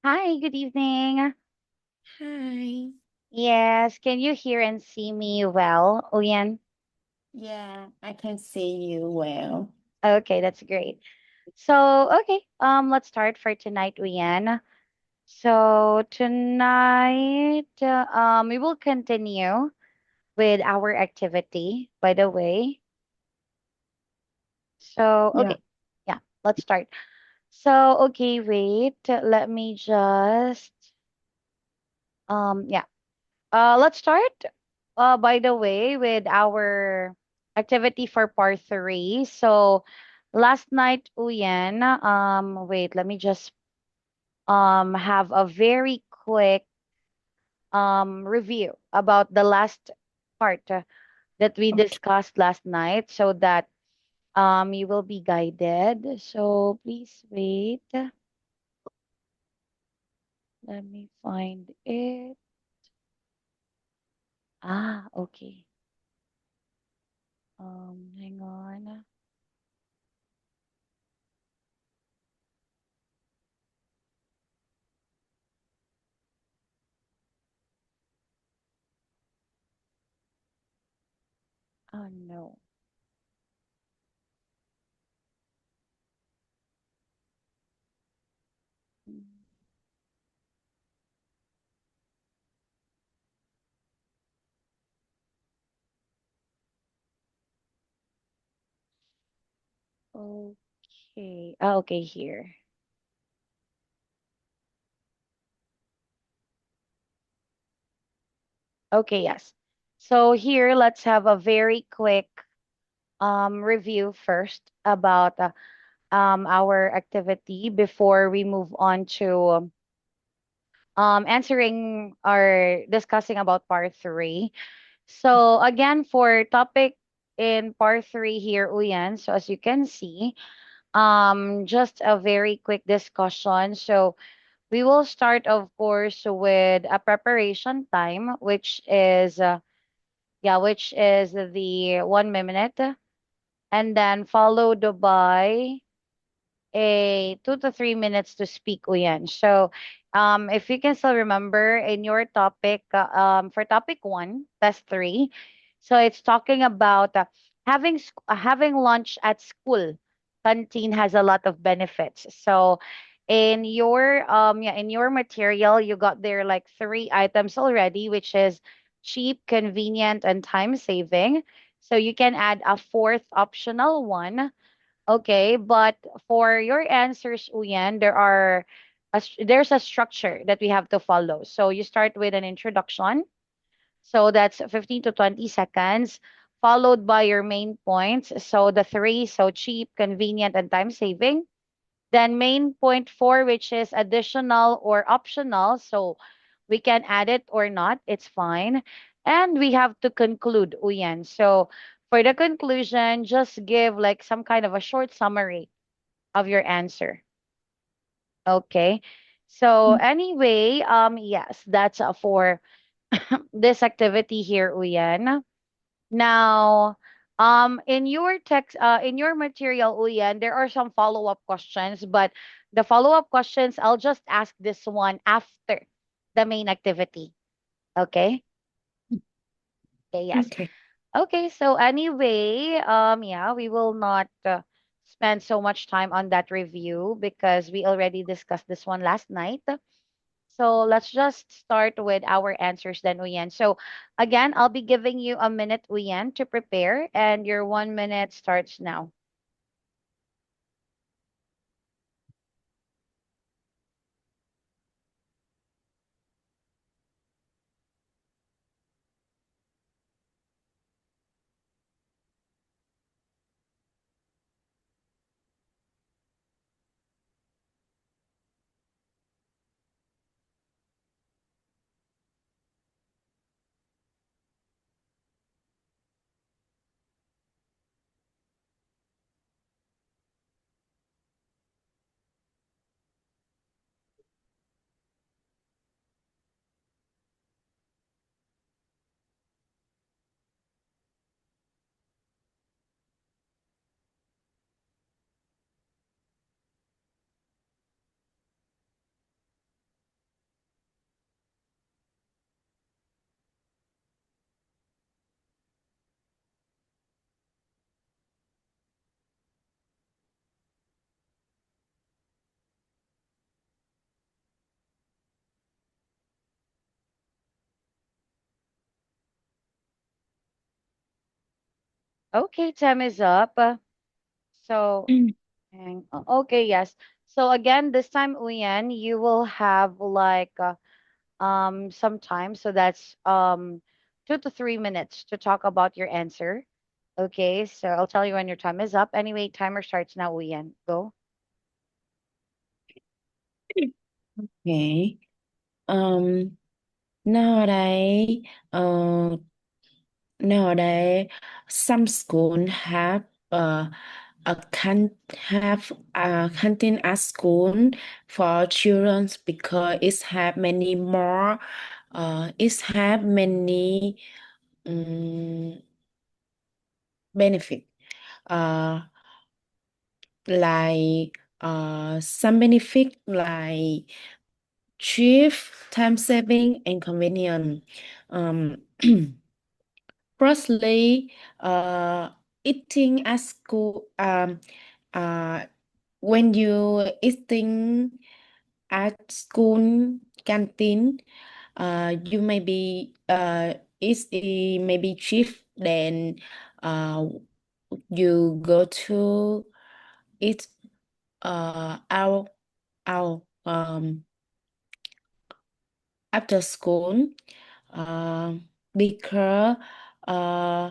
Hi, good evening. Hi. Yes, can you hear and see me well, Uyen? Yeah, I can see you well. Okay, that's great. So, okay, let's start for tonight, Uyen. So tonight, we will continue with our activity, by the way. So, Yeah. okay, yeah, let's start. So, okay, wait, let me just, yeah. Let's start, by the way, with our activity for part three. So last night, Uyen, wait, let me just have a very quick review about the last part that we Okay. discussed last night so that you will be guided. So please wait. Let me find it. Ah, okay. Hang on. Oh no. Mm. Okay. Okay, here. Okay, yes. So here, let's have a very quick review first about our activity before we move on to answering or discussing about part three. So again, for topic in part three here, Uyan. So as you can see, just a very quick discussion. So we will start, of course, with a preparation time, which is which is the 1 minute, and then followed by a 2 to 3 minutes to speak, Uyan. So, if you can still remember in your topic, for topic one, test three, so it's talking about having lunch at school canteen has a lot of benefits. So, in your material, you got there like three items already, which is cheap, convenient, and time saving. So you can add a fourth optional one. Okay, but for your answers, Uyan, there's a structure that we have to follow. So you start with an introduction. So that's 15 to 20 seconds, followed by your main points. So the three, so cheap, convenient, and time saving. Then main point four, which is additional or optional. So we can add it or not, it's fine. And we have to conclude, Uyan. So for the conclusion, just give like some kind of a short summary of your answer. Okay. So anyway, yes, that's for this activity here, Uyan. Now, in your material, Uyan, there are some follow-up questions, but the follow-up questions, I'll just ask this one after the main activity. Okay. Okay. Yes. Okay. Okay, so anyway, yeah, we will not spend so much time on that review because we already discussed this one last night. So let's just start with our answers then, Uyen. So again, I'll be giving you a minute, Uyen, to prepare, and your 1 minute starts now. Okay, time is up. So, okay, yes. So again, this time, Uyen, you will have like some time. So that's 2 to 3 minutes to talk about your answer. Okay, so I'll tell you when your time is up. Anyway, timer starts now, Uyen. Go. Okay. Um, nowadays, uh, nowadays, some school a can have a canteen at school for children because it have many more. It have many um, benefit. Uh, like some benefit like cheap, time saving, and convenient. Um, Firstly, eating at school. Uh, when you eating at school canteen, you may be it may be cheap. Then, uh, you go to eat out after school. Because uh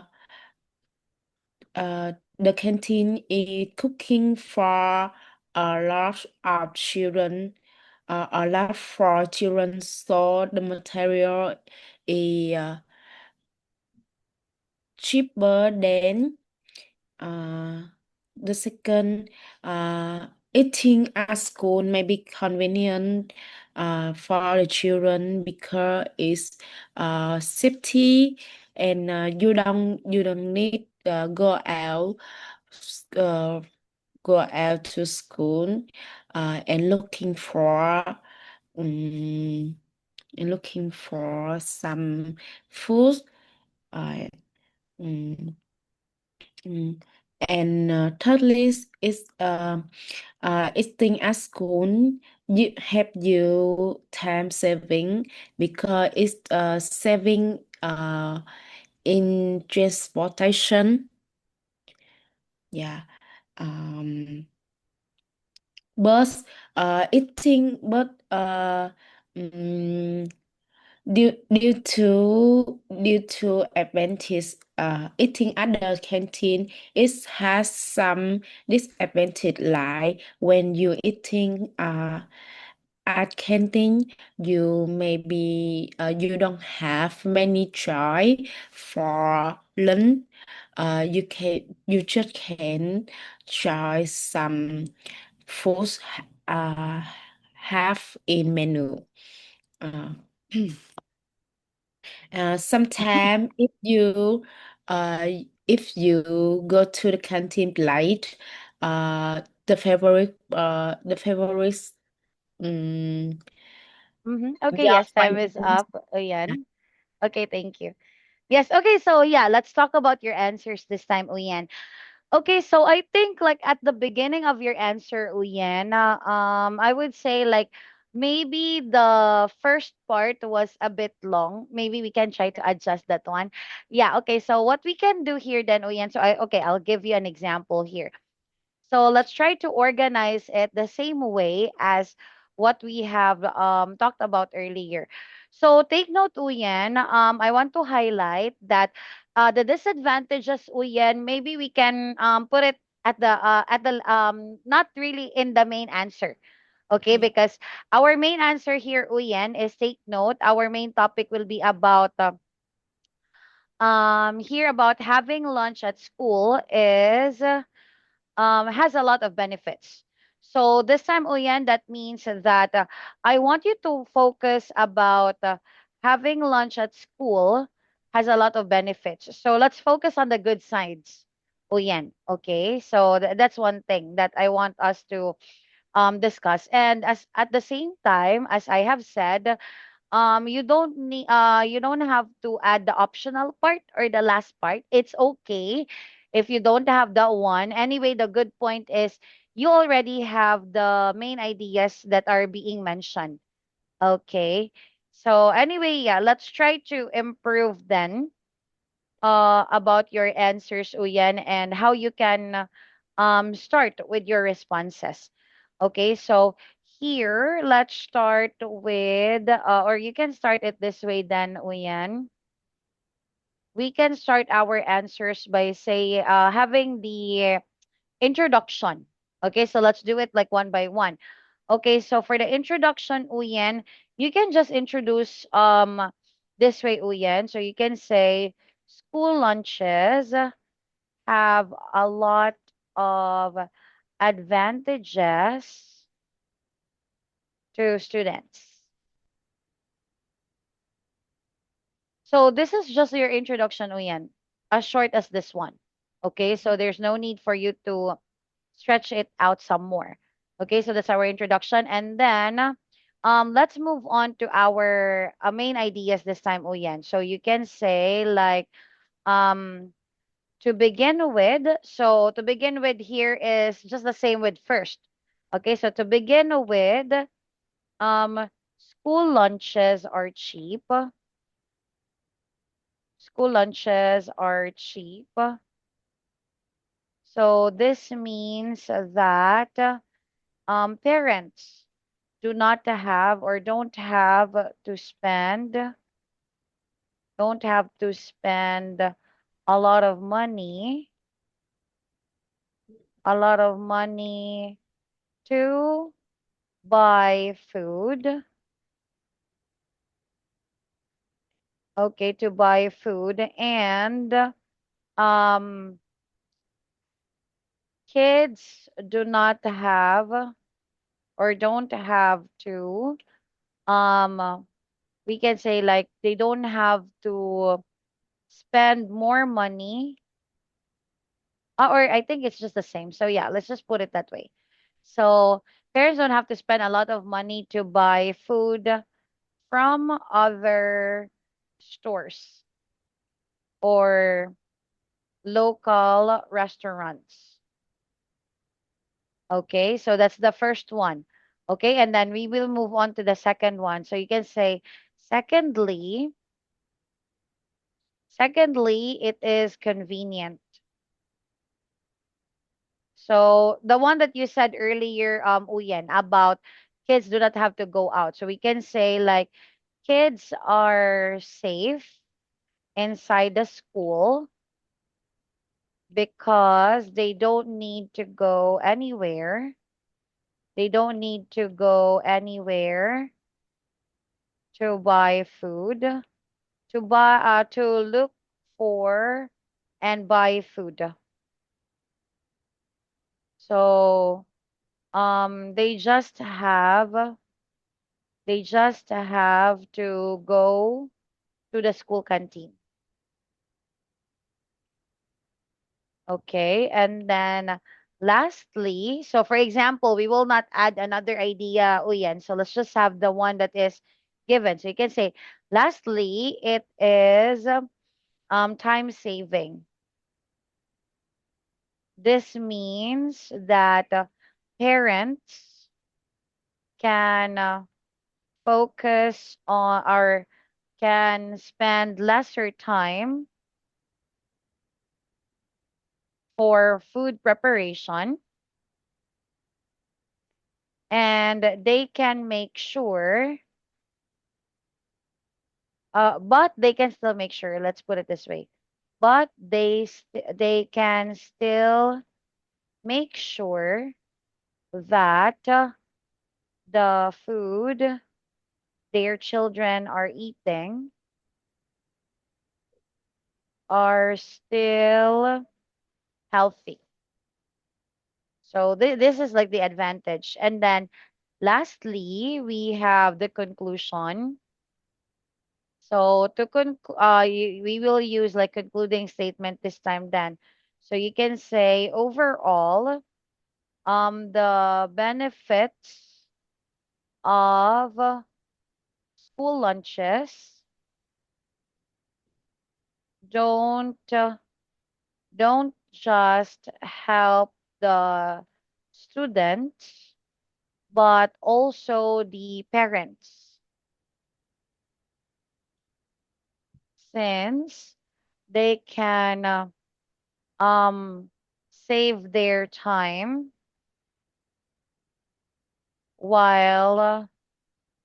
the canteen is cooking for a lot of children, a lot for children, so the material is cheaper than uh, the second. Eating at school may be convenient for the children because it's safety, and you don't need uh, go out to school and um, looking for some food. Uh, mm, mm. And thirdly is eating at school you help you time saving because it's saving in transportation. Yeah. Um, but eating but mm, due to advantage eating at the canteen, it has some disadvantage, like when you eating at canteen, you don't have many choice for lunch. You just can try some foods uh have in menu. uh, Sometime uh if you go to the canteen late, the favorite um Okay, yeah, yes, time is up, Uyen. Okay, thank you. Yes, okay, so yeah, let's talk about your answers this time, Uyen. Okay, so I think like at the beginning of your answer, Uyen, I would say like maybe the first part was a bit long. Maybe we can try to adjust that one. Yeah, okay, so what we can do here then, Uyen, so I'll give you an example here. So let's try to organize it the same way as what we have talked about earlier. So take note, Uyen. I want to highlight that the disadvantages, Uyen, maybe we can put it at the not really in the main answer. Okay, yeah. because our main answer here, Uyen, is take note. Our main topic will be about here about having lunch at school is has a lot of benefits. So this time, Uyan, that means that I want you to focus about having lunch at school has a lot of benefits. So let's focus on the good sides, Uyan. Okay, so that's one thing that I want us to discuss. And as at the same time, as I have said, you don't have to add the optional part or the last part. It's okay if you don't have that one. Anyway, the good point is you already have the main ideas that are being mentioned. Okay, so anyway, yeah, let's try to improve then. about your answers, Uyen, and how you can start with your responses. Okay, so here let's start with, or you can start it this way then, Uyen. We can start our answers by say having the introduction. Okay, so let's do it like one by one. Okay, so for the introduction, Uyen, you can just introduce this way, Uyen. So you can say school lunches have a lot of advantages to students. So this is just your introduction, Uyen, as short as this one. Okay, so there's no need for you to stretch it out some more. Okay, so that's our introduction. And then let's move on to our main ideas this time, Uyen. So you can say like um to begin with. So to begin with here is just the same with first. Okay, so to begin with, school lunches are cheap. School lunches are cheap. So this means that parents do not have or don't have to spend a lot of money, a lot of money to buy food. Okay, to buy food and um kids do not have or don't have to we can say like they don't have to spend more money. Or I think it's just the same. So yeah, let's just put it that way. So parents don't have to spend a lot of money to buy food from other stores or local restaurants. Okay, so that's the first one. Okay, and then we will move on to the second one. So you can say, secondly, secondly, it is convenient. So the one that you said earlier, Uyen, about kids do not have to go out. So we can say like kids are safe inside the school because they don't need to go anywhere. They don't need to go anywhere to buy food, to look for and buy food. So they just have to go to the school canteen. Okay. And then lastly, so for example, we will not add another idea, Uyen. So let's just have the one that is given. So you can say, lastly, it is time saving. This means that parents can focus on or can spend lesser time for food preparation and they can make sure but they can still make sure, let's put it this way, but they can still make sure that the food their children are eating are still healthy. So this is like the advantage. And then lastly, we have the conclusion. So we will use like concluding statement this time then. So you can say overall, the benefits of school lunches don't don't just help the students, but also the parents, since they can um save their time while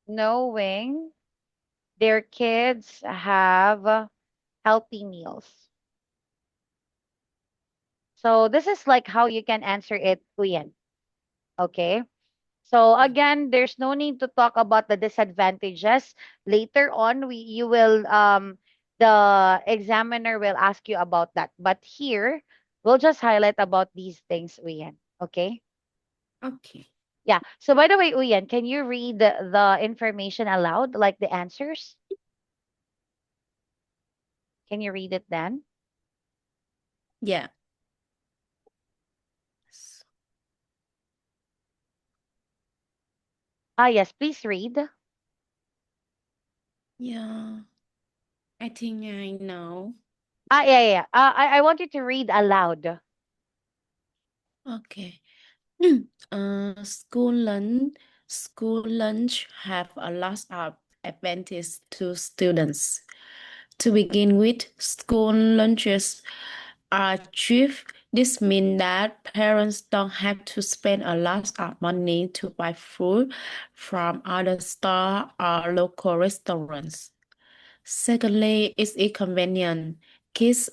knowing their kids have healthy meals. So this is like how you can answer it, Kuyen. Okay. So Yeah. again, there's no need to talk about the disadvantages. Later on, we you will the examiner will ask you about that. But here, we'll just highlight about these things, Uyen. Okay? Okay. Yeah. So by the way, Uyen, can you read the information aloud, like the answers? Can you read it then? Yeah. S- Ah, yes, please read. Yeah. I think I know. Ah, yeah, yeah. Yeah. I want you to read aloud. Okay. School lunch have a lot of advantage to students. To begin with, school lunches are cheap. This means that parents don't have to spend a lot of money to buy food from other stores or local restaurants. Secondly, it's inconvenient. Kids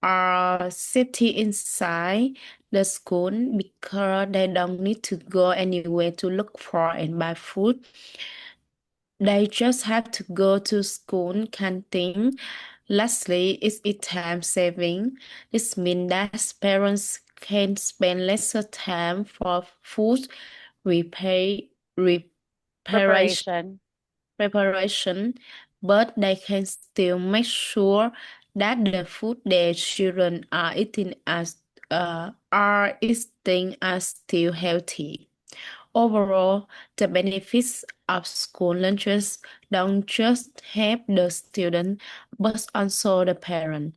are safety inside the school because they don't need to go anywhere to look for and buy food. They just have to go to school canteen. Lastly, it's a time saving. This means that parents can spend lesser time for food repair, reparation Preparation. preparation, but they can still make sure that the food their children are eating are still healthy. Overall, the benefits of school lunches don't just help the student, but also the parent,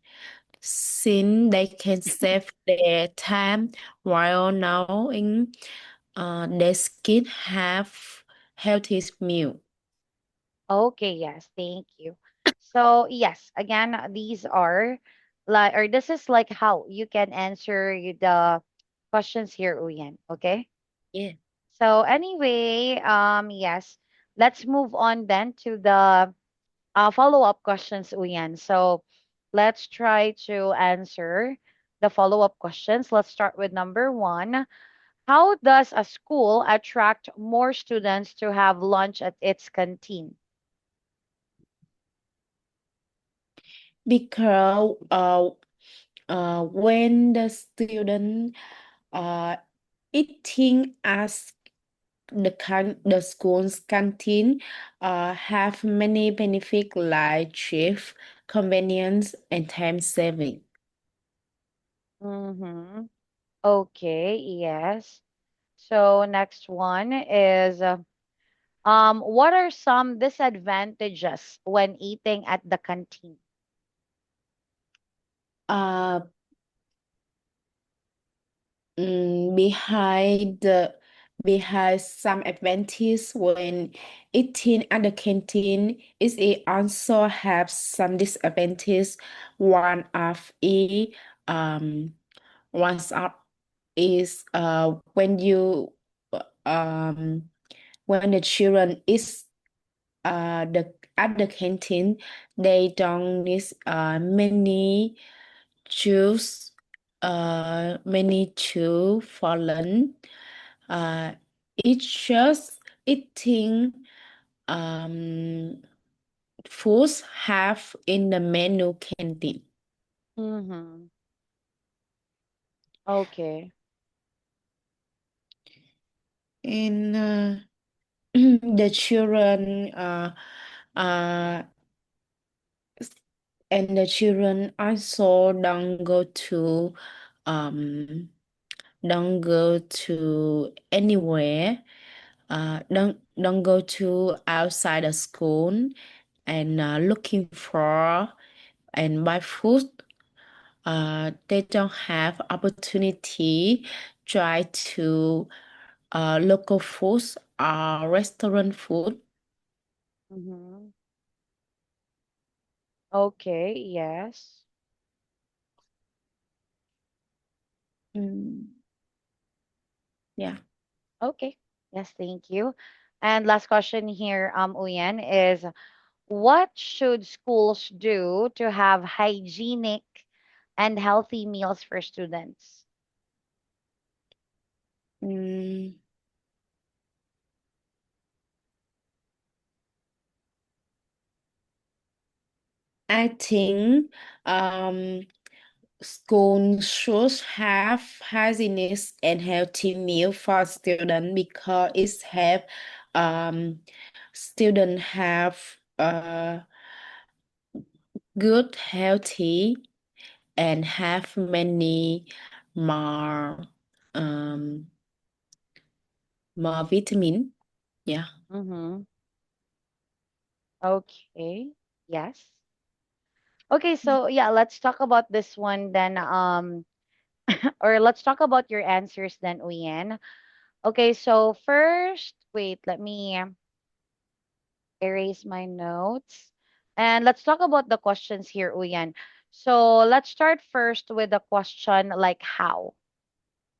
since they can save their time while knowing their kids have healthy meal. Okay, yes, thank you. So, yes, again, these are like, or this is like how you can answer the questions here, Uyen. Okay. Yeah. So, anyway, yes, let's move on then to the follow-up questions, Uyen. So, let's try to answer the follow-up questions. Let's start with number one. How does a school attract more students to have lunch at its canteen? Because when the student uh eating as the school's canteen have many benefits like cheap convenience and time saving. Mm-hmm. Okay, yes. So next one is what are some disadvantages when eating at the canteen? uh behind the behind some advantages when eating at the canteen is it also have some disadvantages. One of it um one's up is um when the children is the at the canteen they don't need juice many chew for lunch. uh it's just eating um foods have in the menu canteen. Mm-hmm. Okay. And the children uh and the children also um don't go to anywhere, don't go to outside the school and looking for and buy food. They don't have opportunity try to local foods or restaurant food. Mm-hmm. Okay, yes. Mm, yeah. Okay. Yes, thank you. And last question here, Uyen, is what should schools do to have hygienic and healthy meals for students? Mm, I think school should have hygienic and healthy meal for students because it help um student have good healthy and have many more um more vitamin. Yeah. Mm-hmm. Okay. Yes. Okay, so yeah, let's talk about this one then. Or let's talk about your answers then, Uyen. Okay, so first, wait, let me erase my notes. And let's talk about the questions here, Uyan. So let's start first with the question like how.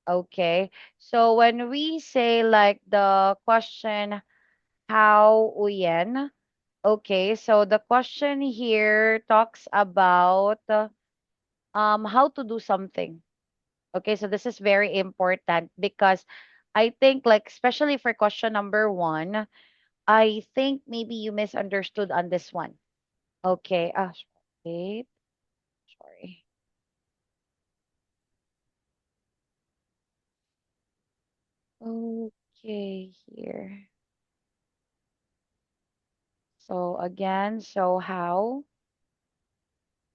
Okay. So when we say like the question how, Uyan, okay, so the question here talks about how to do something. Okay, so this is very important because I think like especially for question number one, I think maybe you misunderstood on this one. Okay. Wait. Sorry. Okay, here. So again, so how?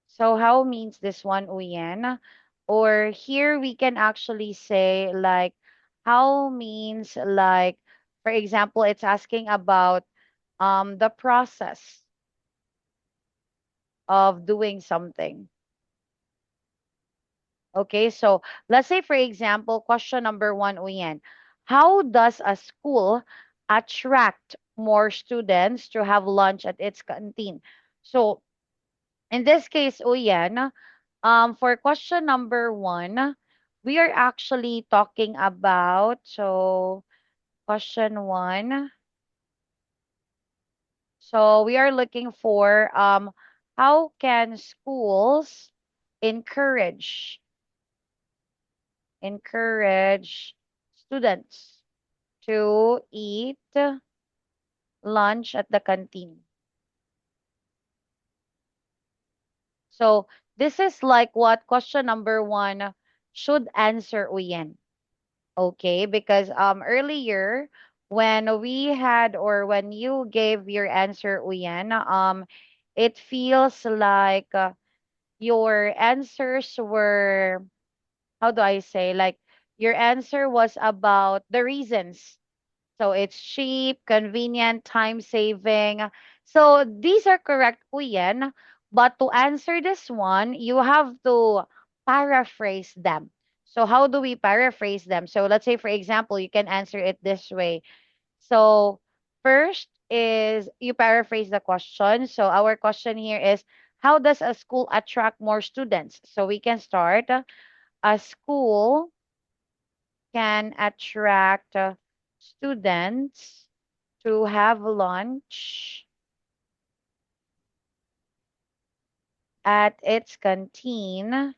So how means this one, Uyen? Or here we can actually say like how means like, for example, it's asking about the process of doing something. Okay, so let's say, for example, question number one, Uyen. How does a school attract more students to have lunch at its canteen? So in this case, Uyen, for question number one, we are actually talking about, so question one, so we are looking for how can schools encourage encourage students to eat lunch at the canteen. So this is like what question number one should answer, Uyen. Okay, because earlier when we had or when you gave your answer, Uyen, it feels like your answers were, how do I say, like your answer was about the reasons. So it's cheap, convenient, time saving. So these are correct, Kuyen. But to answer this one, you have to paraphrase them. So how do we paraphrase them? So let's say, for example, you can answer it this way. So first is you paraphrase the question. So our question here is, how does a school attract more students? So we can start, a school can attract students to have lunch at its canteen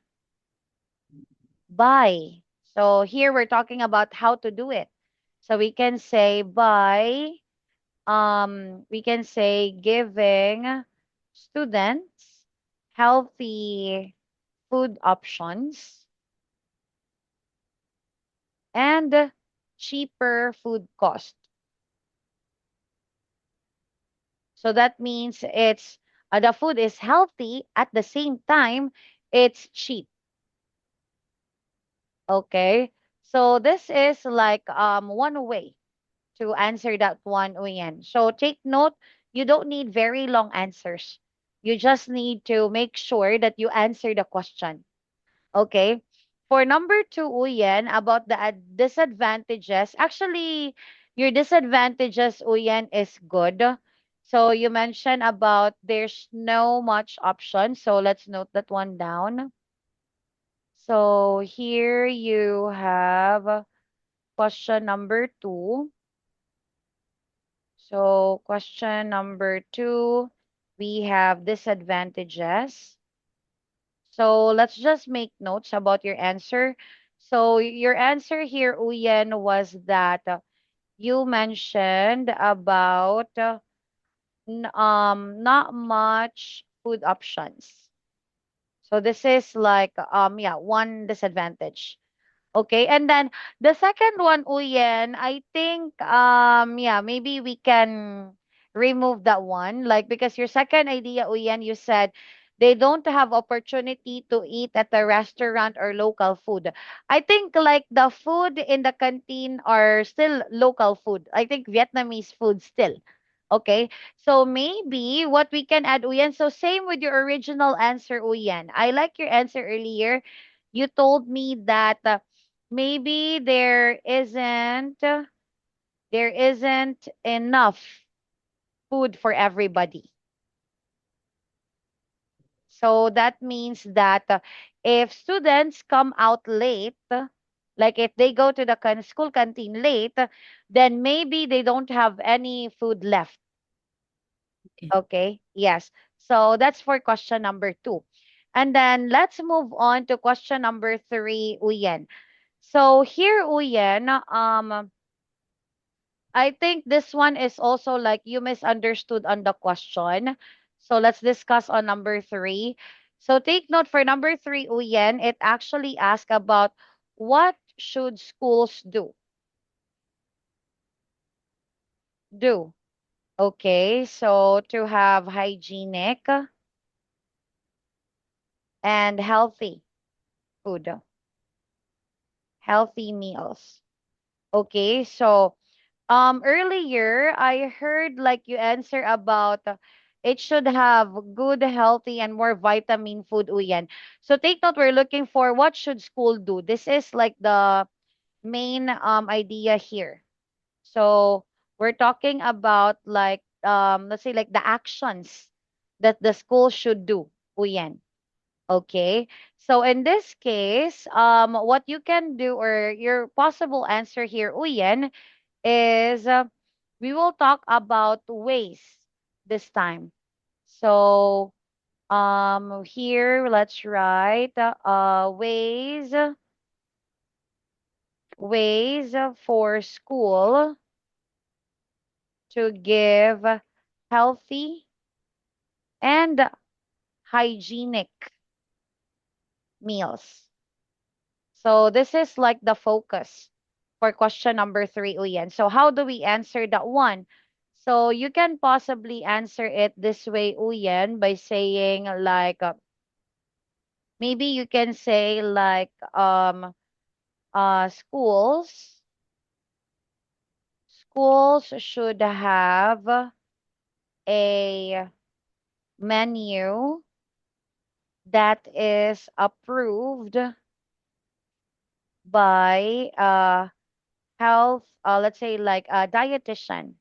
by. So here we're talking about how to do it. So we can say by, we can say giving students healthy food options and cheaper food cost. So that means it's the food is healthy at the same time it's cheap. Okay. So this is like one way to answer that one, Uyen. So take note, you don't need very long answers. You just need to make sure that you answer the question. Okay. For number two, Uyen, about the disadvantages. Actually, your disadvantages, Uyen, is good. So you mentioned about there's no much option. So let's note that one down. So here you have question number 2. So question number 2, we have disadvantages. So let's just make notes about your answer. So your answer here, Uyen, was that you mentioned about not much food options. So this is like yeah, one disadvantage. Okay, and then the second one, Uyen, I think yeah, maybe we can remove that one. Like because your second idea, Uyen, you said they don't have opportunity to eat at a restaurant or local food. I think like the food in the canteen are still local food. I think Vietnamese food still. Okay. So maybe what we can add, Uyen. So same with your original answer, Uyen. I like your answer earlier. You told me that maybe there isn't enough food for everybody. So that means that if students come out late, like if they go to the school canteen late, then maybe they don't have any food left. Okay. Okay. Yes. So that's for question number 2. And then let's move on to question number 3, Uyen. So here, Uyen, I think this one is also like you misunderstood on the question. So let's discuss on number 3. So take note for number 3, Uyen, it actually asks about what should schools do. Okay, so to have hygienic and food, healthy meals. Okay, so earlier I heard like you answer about it should have good, healthy, and more vitamin food, Uyan. So take note, we're looking for what should school do. This is like the main idea here. So we're talking about like let's say like the actions that the school should do, Uyan. Okay. So in this case, what you can do or your possible answer here, Uyen, is we will talk about ways this time. So here let's write ways for school to give healthy and hygienic meals. So this is like the focus for question number 3, Uyen. So how do we answer that one? So you can possibly answer it this way, Uyen, by saying like maybe you can say like schools should have a menu that is approved by health let's say like a dietitian,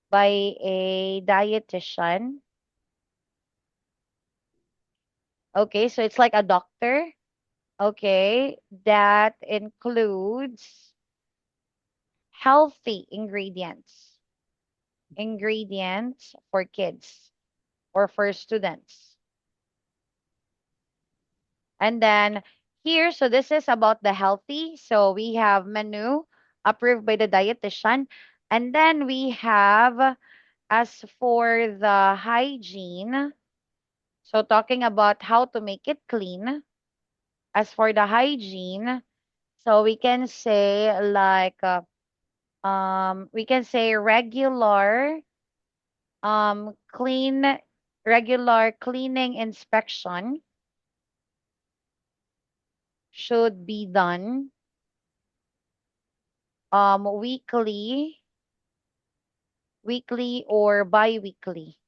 by a dietitian. Okay, so it's like a doctor. Okay, that includes healthy ingredients for kids or for students. And then here, so this is about the healthy. So we have menu approved by the dietitian. And then we have, as for the hygiene, so talking about how to make it clean. As for the hygiene, so we can say like we can say clean regular cleaning inspection should be done weekly or bi-weekly.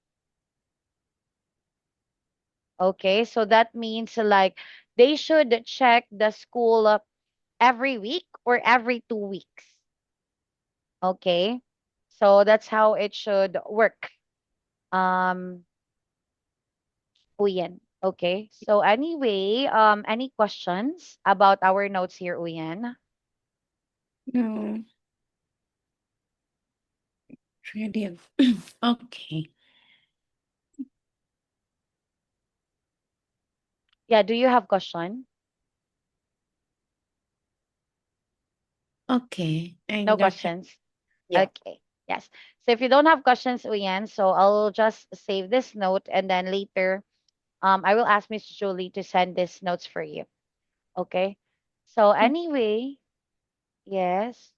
Okay, so that means like they should check the school every week or every 2 weeks. Okay, so that's how it should work. Um, Uyen. Okay. So anyway, any questions about our notes here, Uyen? No, ready. Okay. Yeah, do you have question? Okay. I No don't have. questions. Yeah. Okay. Yes. So if you don't have questions, Uyen, so I'll just save this note and then later I will ask Miss Julie to send these notes for you. Okay. So Oh, anyway, yes.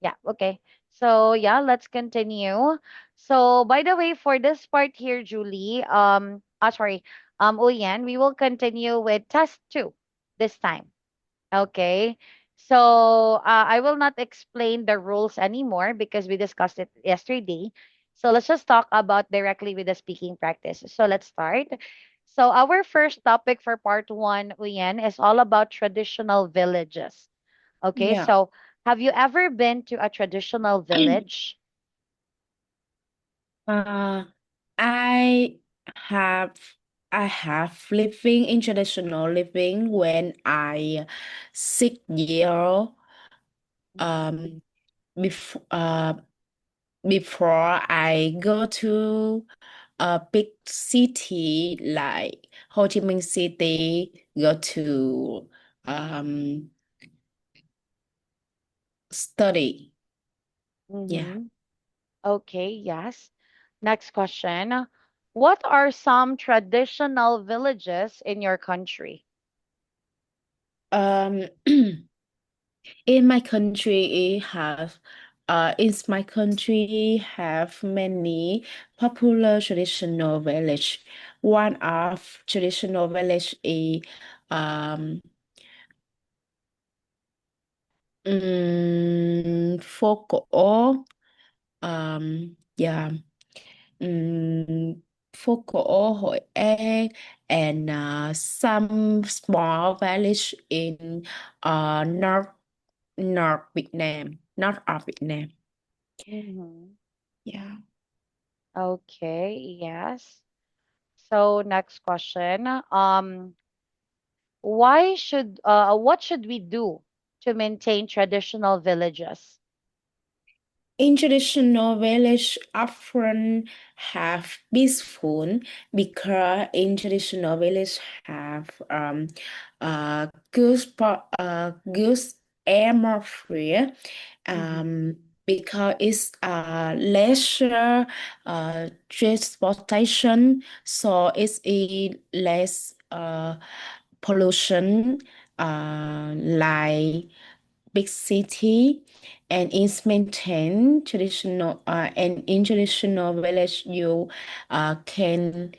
Yeah, okay. So yeah, let's continue. So by the way, for this part here, Julie, sorry, Uyen, we will continue with test two this time. Okay. So I will not explain the rules anymore because we discussed it yesterday. So let's just talk about directly with the speaking practice. So let's start. So our first topic for part one, Uyen, is all about traditional villages. Okay. yeah. So have you ever been to a traditional village? Uh, I have I have living in traditional living when I 6 year Mhm. um before before I go to a big city like Ho Chi Minh City, go to um study. Yeah. Mm-hmm. Okay, yes. Next question. What are some traditional villages in your country? Um in my country it have in my country have many popular traditional village. One of traditional village is um phố cổ yeah um, phố cổ Hội An and some small village in North Vietnam, North of Vietnam. Mm-hmm. Yeah. Okay, yes. So next question. What should we do to maintain traditional villages? In traditional village often have peaceful because in traditional village have good atmosphere Mm-hmm. because it's leisure transportation, so it's a less pollution like big city, and is maintained traditional and in traditional village you can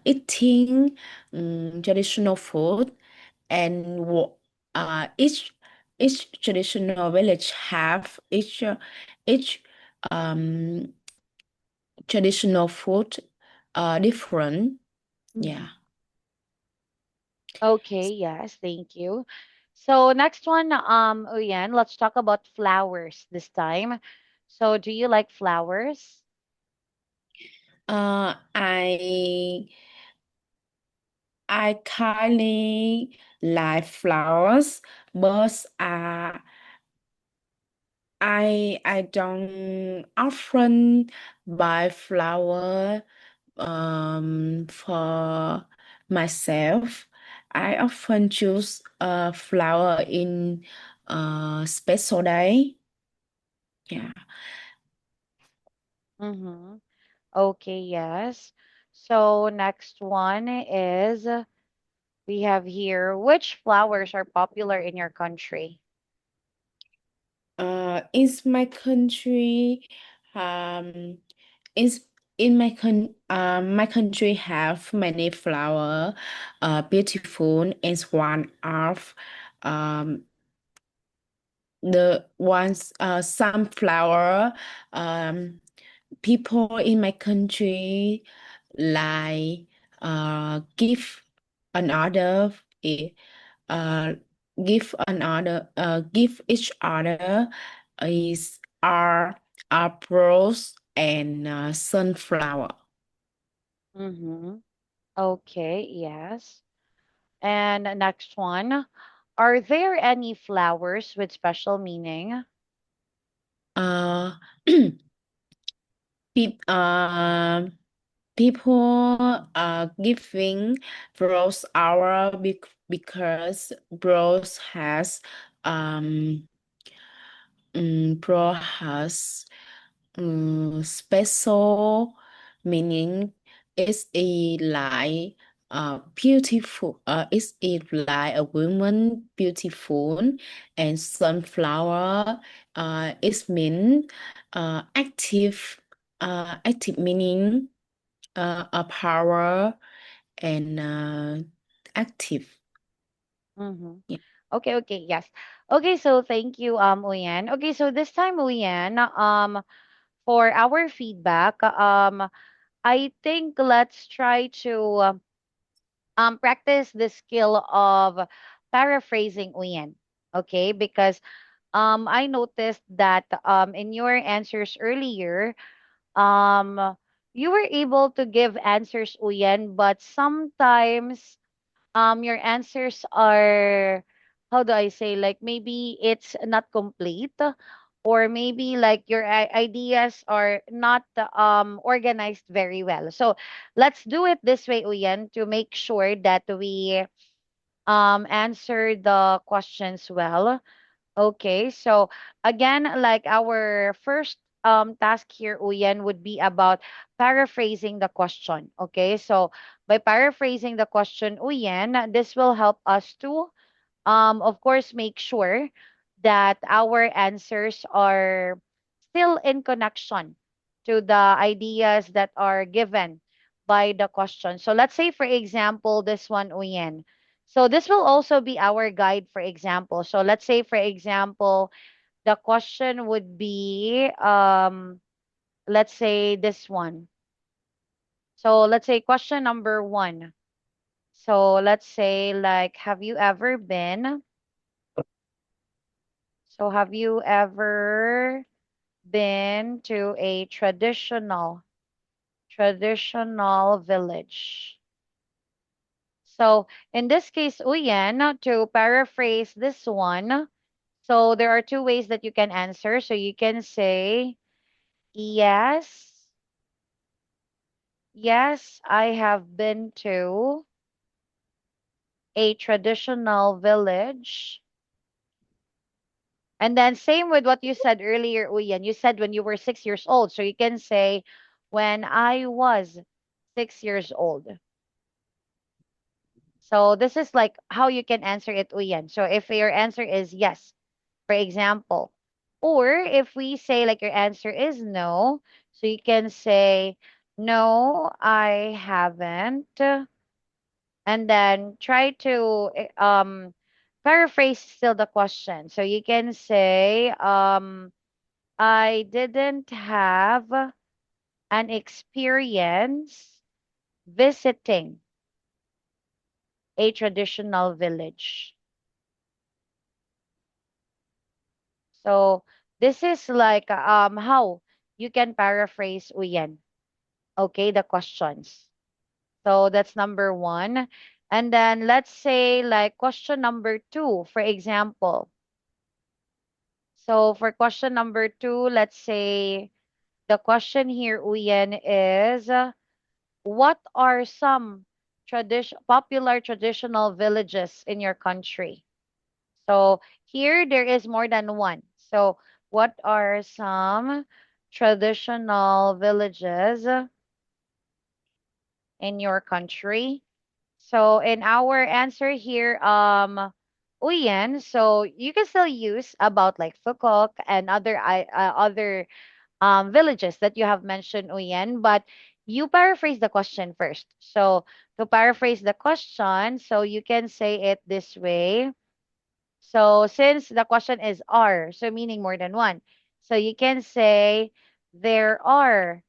eating traditional food, and each traditional village have each um traditional food different. Yeah. Mm-hmm. Okay, yes, thank you. So next one, Uyen, let's talk about flowers this time. So do you like flowers? I kindly like flowers, but I don't often buy flower for myself. I often choose a flower in special day. Yeah. Mm-hmm. Okay, yes. So next one is we have here, which flowers are popular in your country? In my country, um, is my country have many flower, beautiful, and one of um the ones sunflower people in my country like give another eh, uh give each other is are apples and sunflower. Mm-hmm. Okay, yes. And next one, are there any flowers with special meaning? Uh, peop People are giving bros hour because bros has um bro has special meaning. It's a like beautiful it's a like a woman beautiful, and sunflower is mean active meaning, a power, and active. Mm-hmm. Yeah. Okay, okay, yes. Okay, so thank you, Uyan. Okay, so this time, Uyan, for our feedback, I think let's try to practice the skill of paraphrasing, Uyan. Okay, because I noticed that in your answers earlier, um you were able to give answers, Uyan, but sometimes your answers are, how do I say, like maybe it's not complete, or maybe like your ideas are not organized very well. So let's do it this way, Uyan, to make sure that we answer the questions well. Okay, so again, like our first task here, Uyan, would be about paraphrasing the question. Okay, so by paraphrasing the question, Uyan, this will help us to, of course, make sure that our answers are still in connection to the ideas that are given by the question. So let's say, for example, this one, Uyen. So this will also be our guide, for example. So let's say, for example, the question would be, let's say this one. So let's say question number one. So let's say, like, have you ever been to a traditional village? So in this case, Uyen, to paraphrase this one, so there are two ways that you can answer. So you can say, yes, yes, I have been to a traditional village. And then same with what you said earlier, Uyen. You said when you were 6 years old. So you can say, when I was 6 years old. So this is like how you can answer it, Uyen. So if your answer is yes, for example, or if we say like your answer is no, so you can say, no, I haven't. And then try to paraphrase still the question. So you can say, I didn't have an experience visiting a traditional village. So this is like how you can paraphrase, Uyen. Okay, the questions. So that's number one. And then let's say like question number two, for example. So for question number two, let's say the question here, Uyen, is what are some popular traditional villages in your country? So here there is more than one. So what are some traditional villages in your country? So in our answer here, Uyen, so you can still use about like Fukok and other villages that you have mentioned, Uyen, but you paraphrase the question first. So to paraphrase the question, so you can say it this way. So since the question is are, so meaning more than one. So you can say there are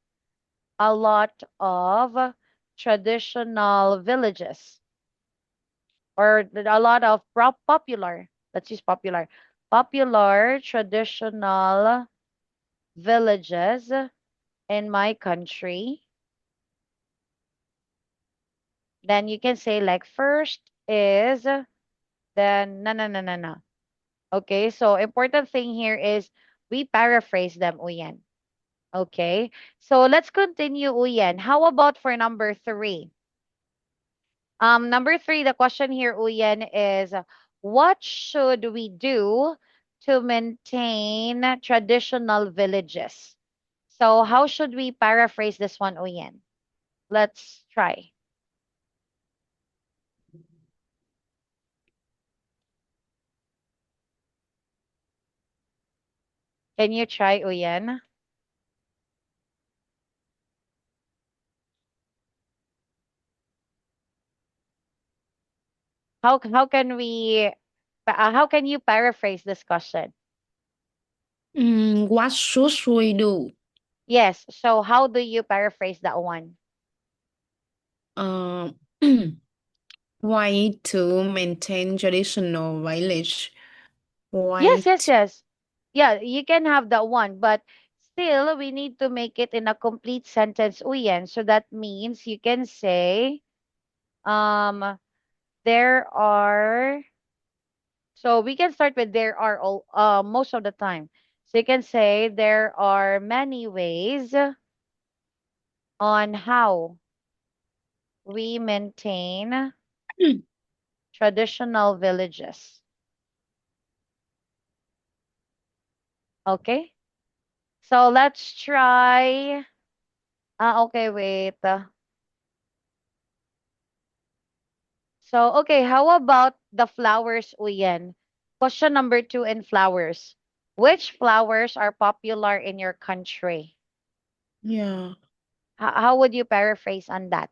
a lot of traditional villages, or a lot of popular, let's use popular traditional villages in my country. Then you can say like first is, then na na na na na. Okay, so important thing here is we paraphrase them, Uyen. Okay, so let's continue, Uyen. How about for number three? Number three, the question here, Uyen, is what should we do to maintain traditional villages? So how should we paraphrase this one, Uyen? Let's try. Can you try, Uyen? How can we how can you paraphrase this question? What should we do? Yes. So how do you paraphrase that one? Um, why to maintain traditional village? Yes, Why? yes, yes. Yeah, you can have that one, but still we need to make it in a complete sentence, Uyen. So that means you can say, um, there are, so we can start with there are all most of the time. So you can say there are many ways on how we maintain traditional villages. Okay? So let's try. Okay, wait. So, okay, how about the flowers, Uyen? Question number two in flowers. Which flowers are popular in your country? Yeah. How would you paraphrase on that?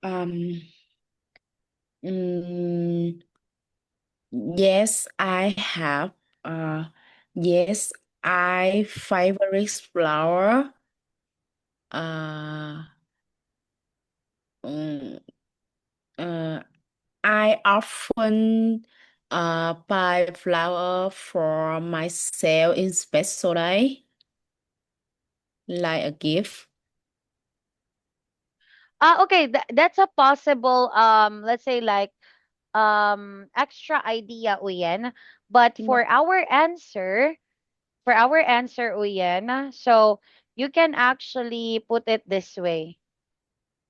Um. mm, yes, I have. Uh. Yes, I favorite flower. Uh. mm, uh. I often buy flower for myself in special day, like a gift. Okay, that's a possible let's say like extra idea, Uyen. But Yeah. for our answer, Uyen, so you can actually put it this way.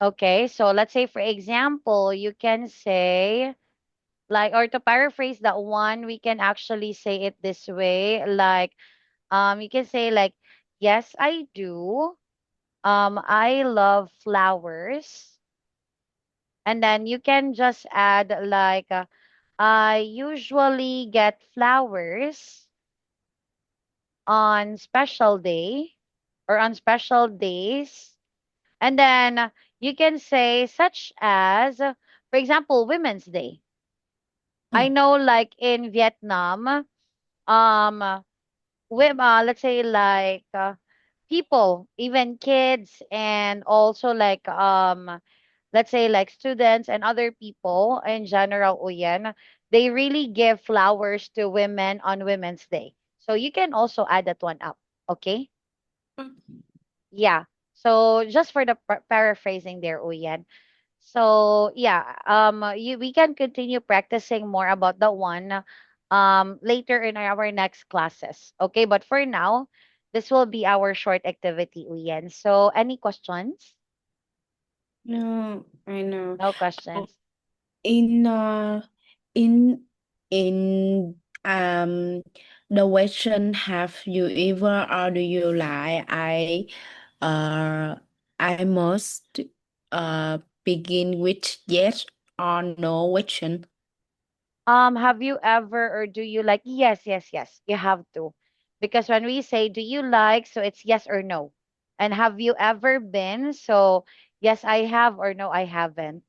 Okay, so let's say for example, you can say like, or to paraphrase that one, we can actually say it this way, like you can say like, yes, I do, I love flowers. And then you can just add like, I usually get flowers on special day or on special days. And then you can say such as, for example, Women's Day. I Oh. know like in Vietnam, let's say like people, even kids, and also like let's say like students and other people in general, Uyen, they really give flowers to women on Women's Day. So you can also add that one up. Okay? Yeah. So just for the paraphrasing there, Uyen. So yeah, we can continue practicing more about that one later in our next classes. Okay, but for now, this will be our short activity, Uyen. So any questions? No, I know. No Oh, questions. in in in the question, have you ever or do you like uh I must uh begin with yes or no question. Have you ever or do you like? Yes, yes, yes. You have to. Because when we say do you like, so it's yes or no. And have you ever been? So yes, I have or no, I haven't.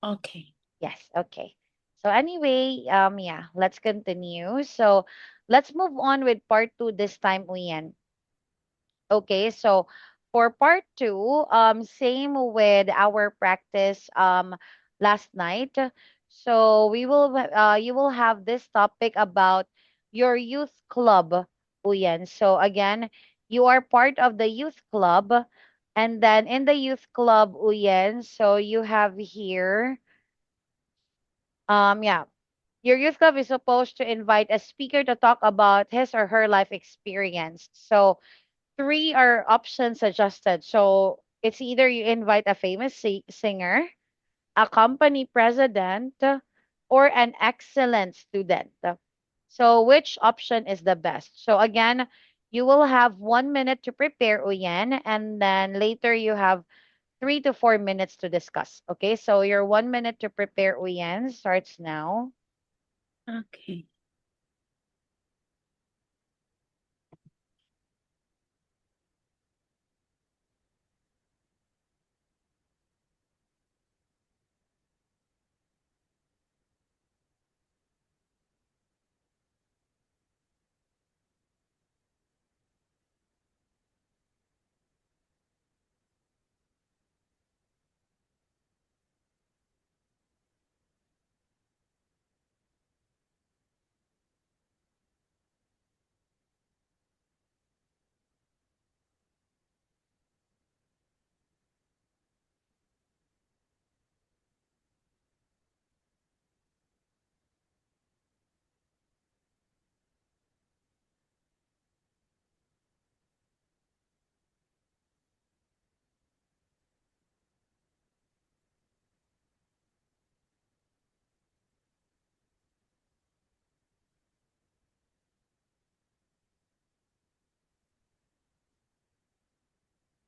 Okay. Yes, okay. So anyway, yeah, let's continue. So let's move on with part two this time, Uyen. Okay, so for part two, same with our practice last night. So you will have this topic about your youth club, Uyen. So again, you are part of the youth club, And then in the youth club, Uyen, so you have here, yeah, your youth club is supposed to invite a speaker to talk about his or her life experience. So three are options suggested. So it's either you invite a famous singer, a company president, or an excellent student. So which option is the best? So again, you will have 1 minute to prepare, Uyen, and then later you have 3 to 4 minutes to discuss. Okay, so your 1 minute to prepare, Uyen, starts now. Okay.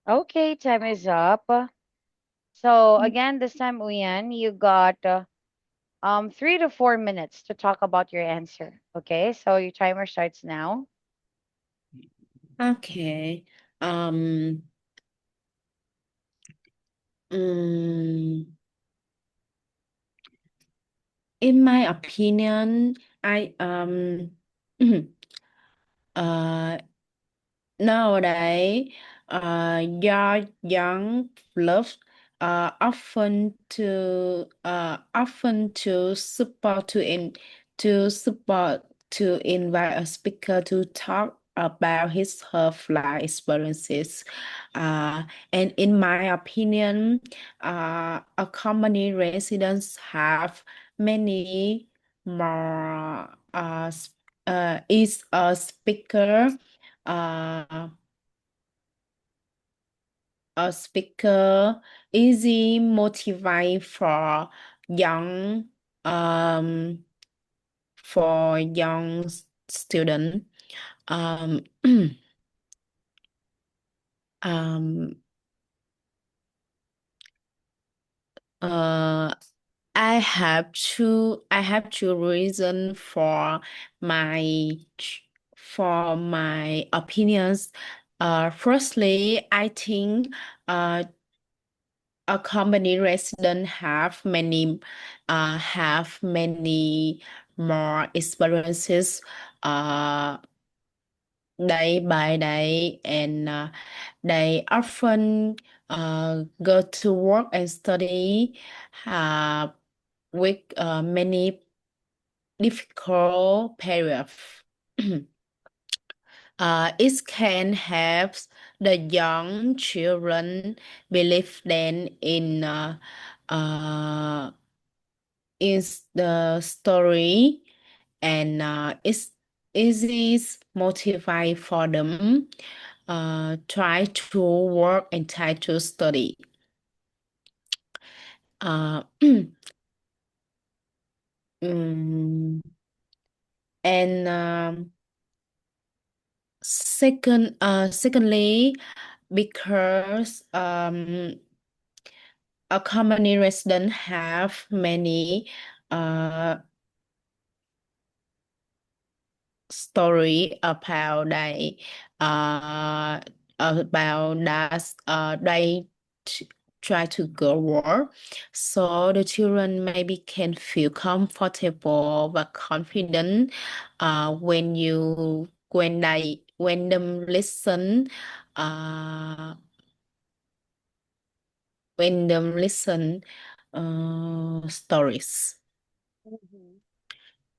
Okay, time is up. So again, this time, Uyen, you got 3 to 4 minutes to talk about your answer. Okay, so your timer starts now. Okay. Um, mm, in my opinion, I uh nowadays, your young love often to support to invite a speaker to talk about his her life experiences. Uh, and in my opinion, a company residents have many more is a speaker uh, a speaker easy motivate young um student um um uh I have two reason my for my opinions. Firstly, I think uh a company resident have many more experiences uh day by day, and they often go to work and study uh with many difficult periods. It can help the young children believe then uh, is the story, and it's easy motivate for them try to work and try to study. Uh, mm, and secondly, because a company resident have many uh story uh they t- try to go work, so the children maybe can feel comfortable but confident when them listen uh stories. Mhm.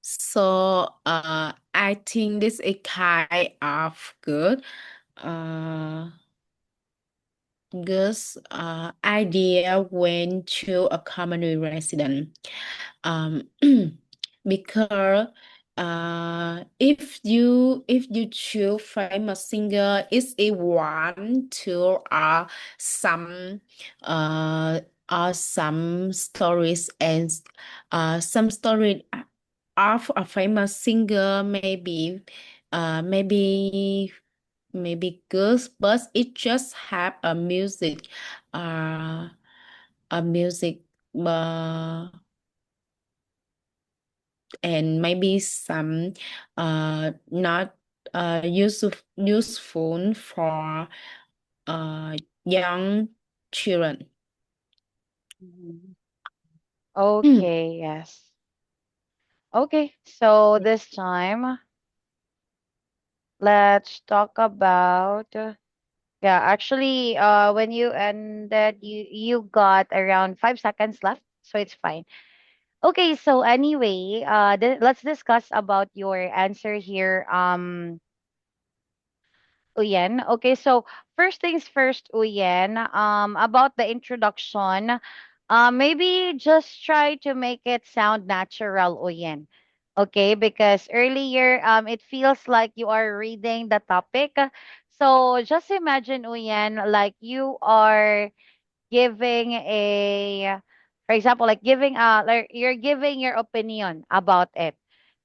So I think this is kind of good. Uh, idea when to a community resident. Um, because if you choose famous singer, it's a one, two, some uh some stories, and some story of a famous singer maybe good, but it just have uh a music uh and maybe some not useful for uh young children. Mhm. Mm, Okay, yes. Okay, so this time let's talk about yeah, actually when you ended you got around 5 seconds left, so it's fine. Okay, so anyway, let's discuss about your answer here. Uyen. Okay, so first things first, Uyen, about the introduction, maybe just try to make it sound natural, Uyen. Okay, because earlier, it feels like you are reading the topic. So just imagine, Uyen, like you are giving a, for example, like you're giving your opinion about it.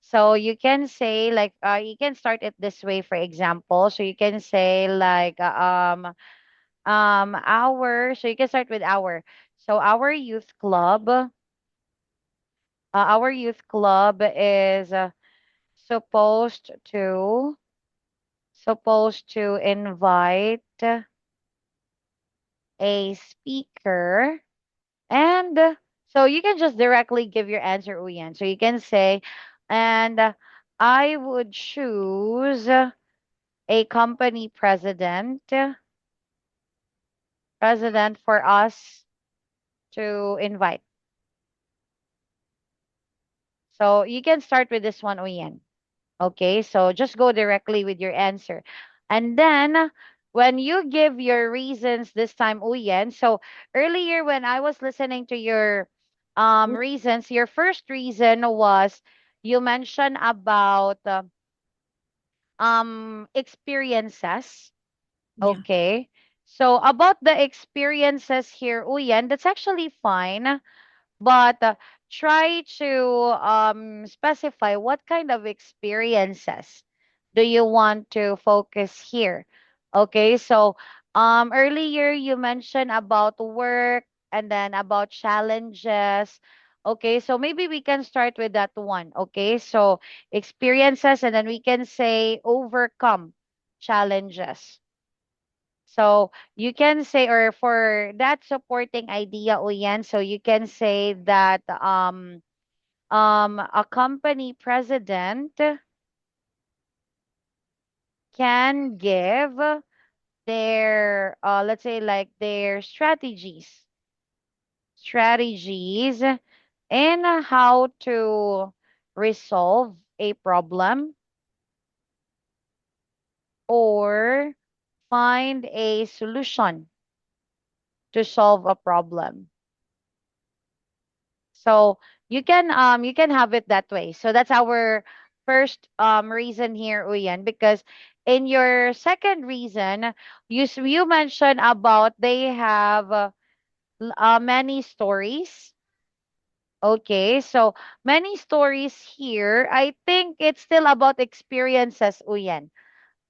So you can say like you can start it this way, for example. So you can say like our, so you can start with our, so our youth club is supposed to invite a speaker. And so you can just directly give your answer, Uyan. So you can say, and I would choose a company president for us to invite. So you can start with this one, Uyan. Okay, so just go directly with your answer. And then when you give your reasons this time, Uyen, so earlier when I was listening to your reasons, your first reason was you mentioned about experiences. yeah. Okay. So about the experiences here, Uyen, that's actually fine, but try to specify what kind of experiences do you want to focus here. Okay, so earlier you mentioned about work and then about challenges. Okay, so maybe we can start with that one. Okay, so experiences, and then we can say overcome challenges. So you can say, or for that supporting idea, Uyan, so you can say that a company president can give their let's say like their strategies in how to resolve a problem or find a solution to solve a problem. So you can have it that way. So that's our first reason here, Uyan, because in your second reason, you mentioned about they have many stories. Okay, so many stories here. I think it's still about experiences, Uyan.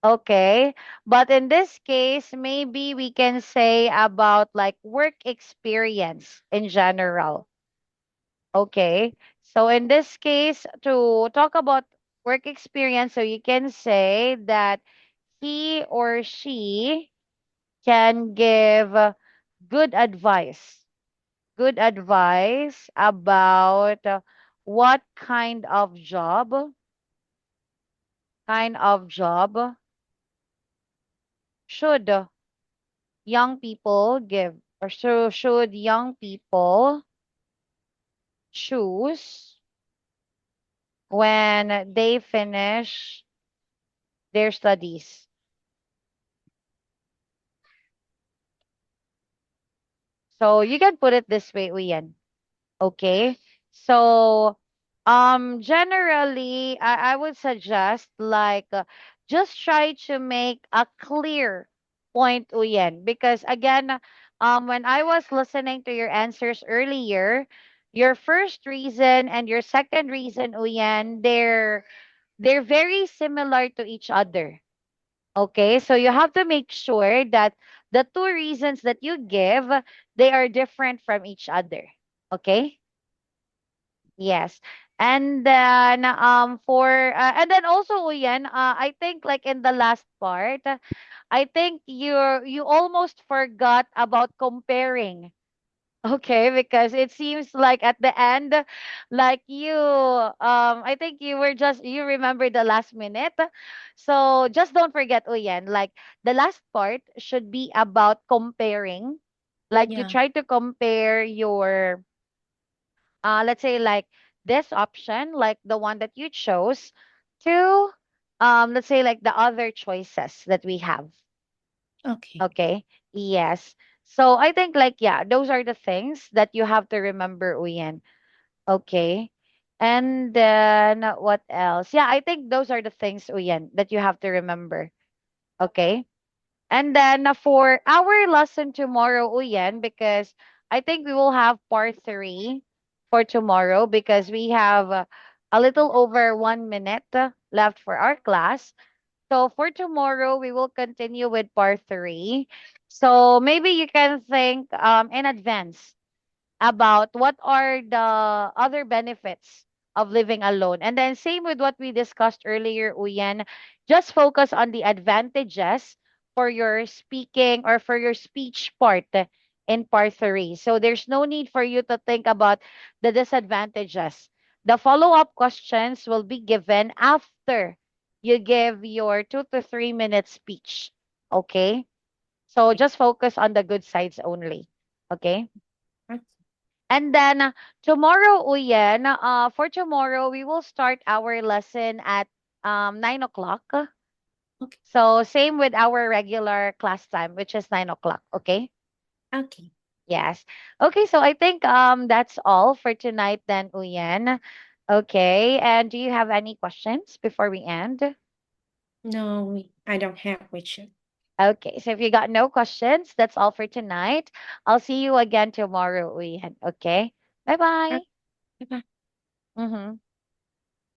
Okay, but in this case, maybe we can say about like work experience in general. Okay. So in this case, to talk about work experience, so you can say that he or she can give good advice, good advice about what kind of job should young people give, or so should young people choose when they finish their studies. So you can put it this way, Uyen. Okay. So, generally, I would suggest like just try to make a clear point, Uyen, because again, when I was listening to your answers earlier, your first reason and your second reason, Uyen, they're very similar to each other. Okay, so you have to make sure that the two reasons that you give, they are different from each other. Okay? Yes. And then and then also Uyen, I think like in the last part, I think you almost forgot about comparing. Okay, because it seems like at the end, like I think you remember the last minute. So just don't forget, Uyen, like the last part should be about comparing. Like you Yeah. try to compare your let's say like this option, like the one that you chose, to let's say like the other choices that we have. Okay. Okay. Yes. So I think like yeah, those are the things that you have to remember, Uyen. Okay. And then what else? Yeah, I think those are the things, Uyen, that you have to remember. Okay. And then for our lesson tomorrow, Uyen, because I think we will have part three for tomorrow because we have a little over 1 minute left for our class. So for tomorrow, we will continue with part three. So maybe you can think in advance about what are the other benefits of living alone. And then same with what we discussed earlier, Uyen, just focus on the advantages for your speaking or for your speech part in part three. So there's no need for you to think about the disadvantages. The follow-up questions will be given after you give your 2 to 3 minute speech. Okay? So just focus on the good sides only. Okay? Okay. And then tomorrow, Uyen, for tomorrow, we will start our lesson at 9 o'clock. Okay. So same with our regular class time, which is 9 o'clock. Okay. Okay. Yes. Okay. So I think that's all for tonight then, Uyen. Okay. And do you have any questions before we end? No, I don't have question. Okay. So if you got no questions, that's all for tonight. I'll see you again tomorrow, Uyen. Okay. Bye bye. Okay. Bye-bye. Mm-hmm.